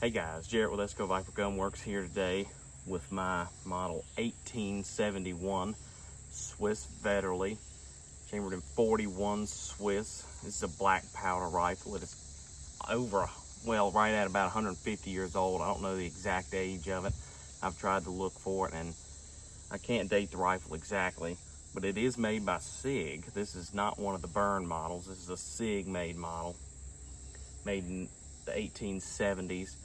Hey guys, Jarrett with Esco Viper Gunworks here today with my model 1871 Swiss Vetterli, chambered in 41 Swiss. This is a black powder rifle. It is right at about 150 years old. I don't know the exact age of it. I've tried to look for it and I can't date the rifle exactly, but it is made by SIG. This is not one of the Burn models. This is a SIG made model, made in the 1870s.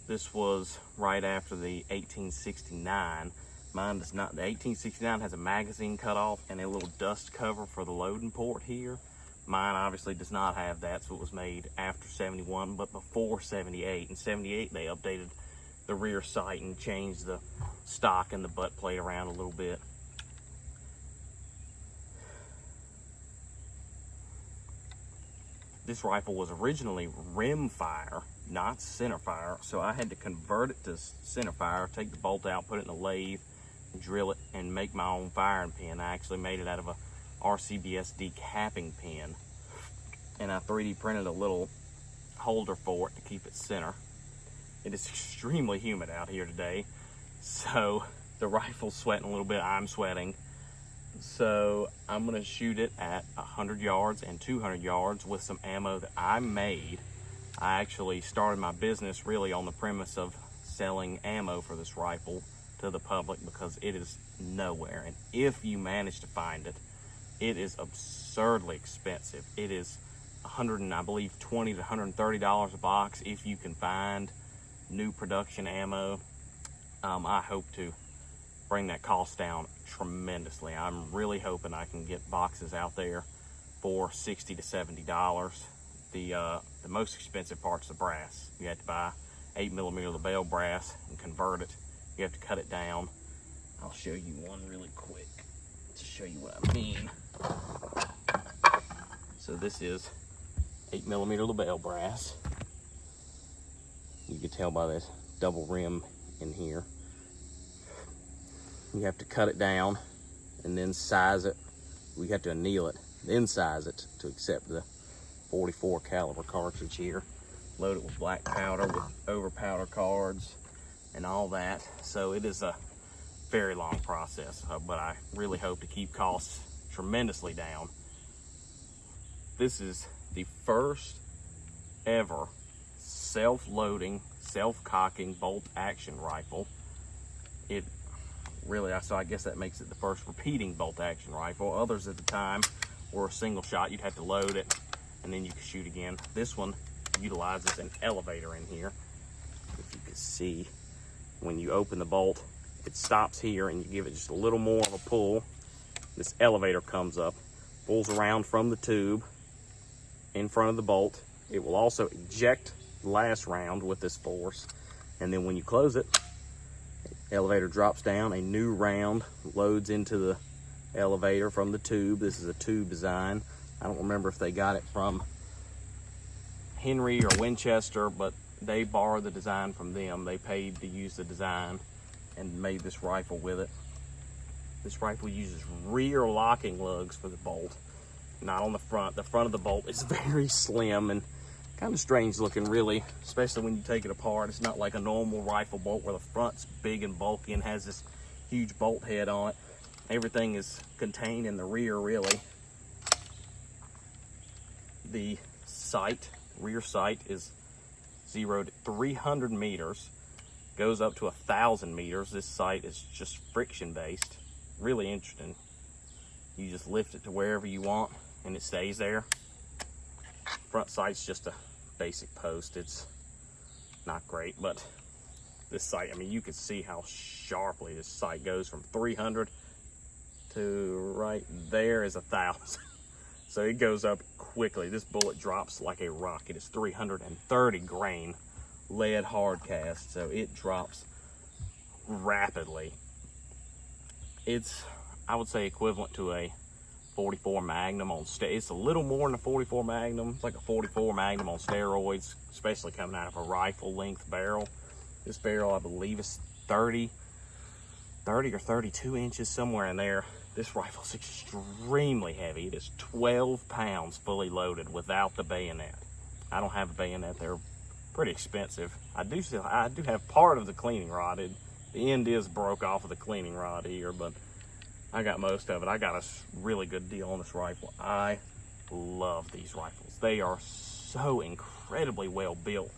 This was right after the 1869. Mine does not. The 1869 has a magazine cutoff and a little dust cover for the loading port here. Mine obviously does not have that, so it was made after 71, but before 78. In 78, they updated the rear sight and changed the stock and the butt plate around a little bit. This rifle was originally rim fire, not center fire, so I had to convert it to center fire, take the bolt out, put it in a lathe, drill it, and make my own firing pin. I actually made it out of a RCBS decapping pin, and I 3D printed a little holder for it to keep it center. It is extremely humid out here today, so the rifle's sweating a little bit, I'm sweating. So I'm gonna shoot it at 100 yards and 200 yards with some ammo that I made. I actually started my business really on the premise of selling ammo for this rifle to the public because it is nowhere. And if you manage to find it, it is absurdly expensive. It is I believe $20 to $130 a box if you can find new production ammo. I hope to bring that cost down tremendously. I'm really hoping I can get boxes out there for $60 to $70. The most expensive part's the brass. You have to buy 8mm LaBelle brass and convert it. You have to cut it down. I'll show you one really quick to show you what I mean. So this is 8mm LaBelle brass. You can tell by this double rim in here. You have to cut it down and then size it. We have to anneal it, then size it to accept the 44 caliber cartridge here. Load it with black powder, with over powder cards and all that. So it is a very long process, but I really hope to keep costs tremendously down. This is the first ever self-loading, self-cocking bolt action rifle. So I guess that makes it the first repeating bolt action rifle. Others at the time were a single shot. You'd have to load it and then you could shoot again. This one utilizes an elevator in here. If you can see, when you open the bolt, it stops here and you give it just a little more of a pull. This elevator comes up, pulls around from the tube in front of the bolt. It will also eject the last round with this force. And then when you close it, elevator drops down, a new round loads into the elevator from the tube. This is a tube design. I don't remember if they got it from Henry or Winchester, but they borrowed the design from them. They paid to use the design and made this rifle with it. This rifle uses rear locking lugs for the bolt, not on the front. The front of the bolt is very slim and kind of strange looking, really, especially when you take it apart. It's not like a normal rifle bolt where the front's big and bulky and has this huge bolt head on it. Everything is contained in the rear, really. The sight, rear sight, is 0 to 300 meters, goes up to 1,000 meters. This sight is just friction based. Really interesting. You just lift it to wherever you want and it stays there. Front sight's just a basic post. It's not great, but this sight, I mean, you can see how sharply this sight goes from 300 to right there is 1,000. So it goes up quickly. This bullet drops like a rock. It is 330 grain lead hard cast, so it drops rapidly. It's, I would say, equivalent to a 44 Magnum on it's a little more than a 44 Magnum. It's like a 44 Magnum on steroids, especially coming out of a rifle length barrel. This barrel, I believe, is 30 or 32 inches, somewhere in there. This rifle's extremely heavy. It is 12 pounds fully loaded without the bayonet. I don't have a bayonet. They're pretty expensive. I do have part of the cleaning rod. The end is broke off of the cleaning rod here, but I got most of it. I got a really good deal on this rifle. I love these rifles. They are so incredibly well built.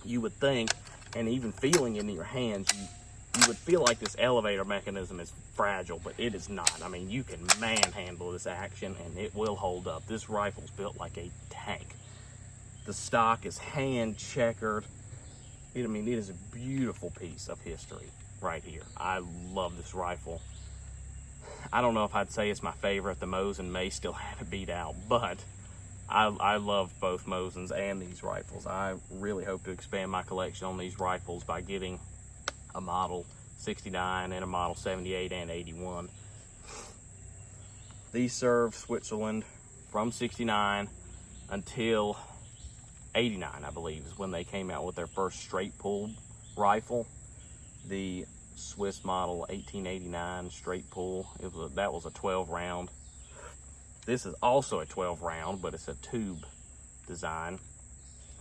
You would think, and even feeling in your hands, you would feel like this elevator mechanism is fragile, but it is not. I mean, you can manhandle this action and it will hold up. This rifle's built like a tank. The stock is hand checkered. I mean, it is a beautiful piece of history right here. I love this rifle. I don't know if I'd say it's my favorite. The Mosin may still have it beat out, but I love both Mosins and these rifles. I really hope to expand my collection on these rifles by getting a model 69 and a model 78 and 81. These served Switzerland from 69 until 89, I believe, is when they came out with their first straight pull rifle. The Swiss model 1889 straight pull. That was a 12 round. This is also a 12 round, but it's a tube design.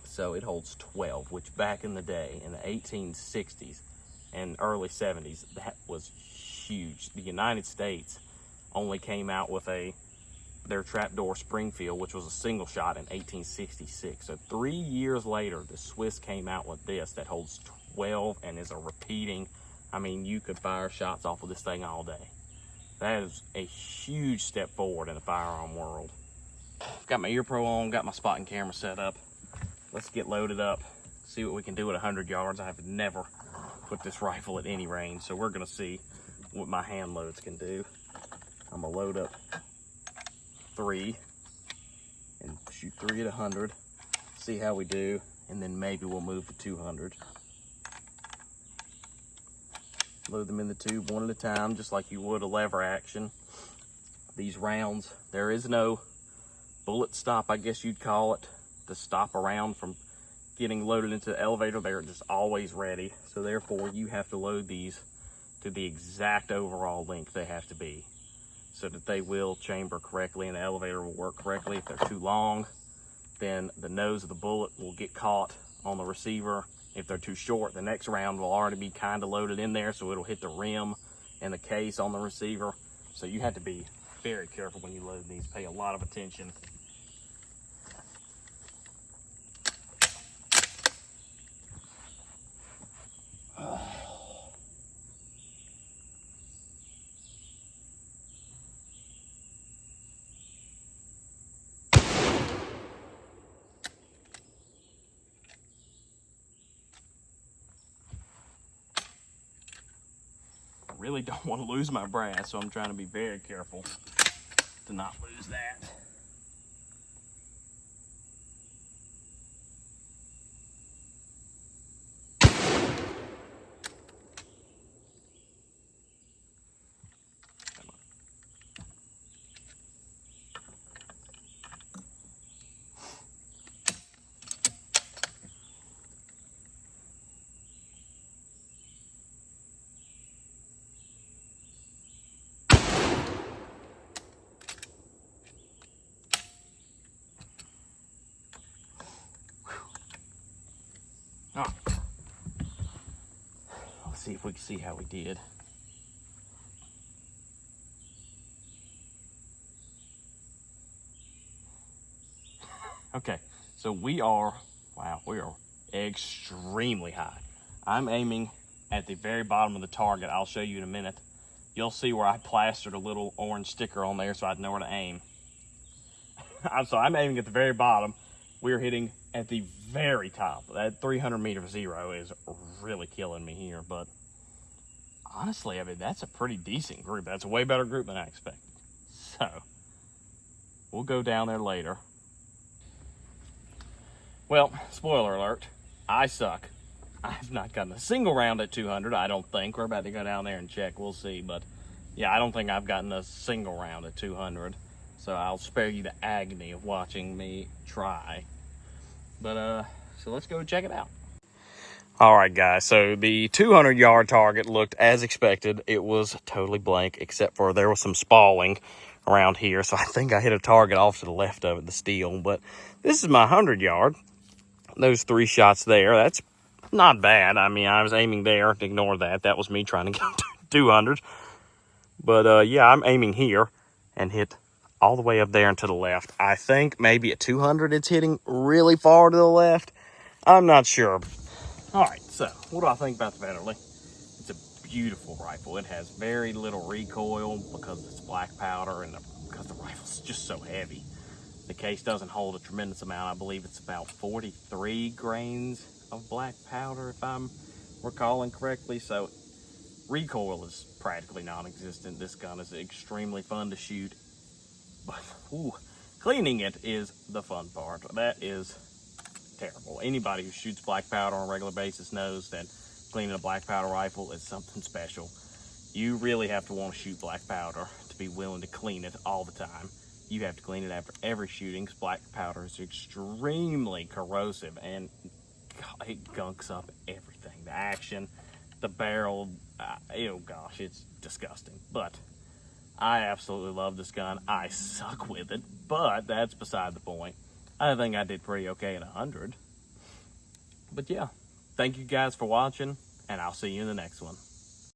So it holds 12, which back in the day, in the 1860s and early 70s, that was huge. The United States only came out with their trapdoor Springfield, which was a single shot, in 1866. So 3 years later, the Swiss came out with this that holds 12 and is a repeating. I mean, you could fire shots off of this thing all day. That is a huge step forward in the firearm world. Got my ear pro on, got my spotting camera set up. Let's get loaded up, see what we can do at 100 yards. I have never put this rifle at any range, so we're gonna see what my hand loads can do. I'm gonna load up 3 and shoot 3 at 100, see how we do, and then maybe we'll move to 200. Load them in the tube one at a time, just like you would a lever action. These rounds, there is no bullet stop, I guess you'd call it, to stop a round from getting loaded into the elevator. They're just always ready. So therefore, you have to load these to the exact overall length they have to be, so that they will chamber correctly and the elevator will work correctly. If they're too long, then the nose of the bullet will get caught on the receiver. If they're too short, the next round will already be kind of loaded in there, so it'll hit the rim and the case on the receiver. So you have to be very careful when you load these. Pay a lot of attention. I really don't want to lose my brass, so I'm trying to be very careful to not lose that. Oh. Let's see if we can see how we did. Okay, so we are extremely high. I'm aiming at the very bottom of the target. I'll show you in a minute. You'll see where I plastered a little orange sticker on there so I'd know where to aim. I'm aiming at the very bottom. We're hitting at the very top. That 300 meter zero is really killing me here, but honestly, I mean, that's a pretty decent group. That's a way better group than I expected. So we'll go down there later. Well, spoiler alert, I suck. I've not gotten a single round at 200, I don't think. We're about to go down there and check, we'll see. But yeah, I don't think I've gotten a single round at 200. So I'll spare you the agony of watching me try. But so let's go check it out. All right, guys, so the 200 yard target looked as expected. It was totally blank, except for there was some spalling around here. So I think I hit a target off to the left of it, the steel. But this is my 100 yard. those 3 shots there. That's not bad. I mean, I was aiming there. Ignore that. That was me trying to get 200. But yeah, I'm aiming here and hit all the way up there and to the left. I think maybe at 200 it's hitting really far to the left. I'm not sure. All right, so what do I think about the vetterli? It's a beautiful rifle. It has very little recoil because it's black powder and because the rifle's just so heavy. The case doesn't hold a tremendous amount. I believe it's about 43 grains of black powder, if I'm recalling correctly. So recoil is practically non-existent. This gun is extremely fun to shoot, but cleaning it is the fun part. That is terrible. Anybody who shoots black powder on a regular basis knows that cleaning a black powder rifle is something special. You really have to want to shoot black powder to be willing to clean it all the time. You have to clean it after every shooting because black powder is extremely corrosive and it gunks up everything. The action, the barrel, oh gosh, it's disgusting. But I absolutely love this gun. I suck with it, but that's beside the point. I think I did pretty okay at 100. But yeah, thank you guys for watching, and I'll see you in the next one.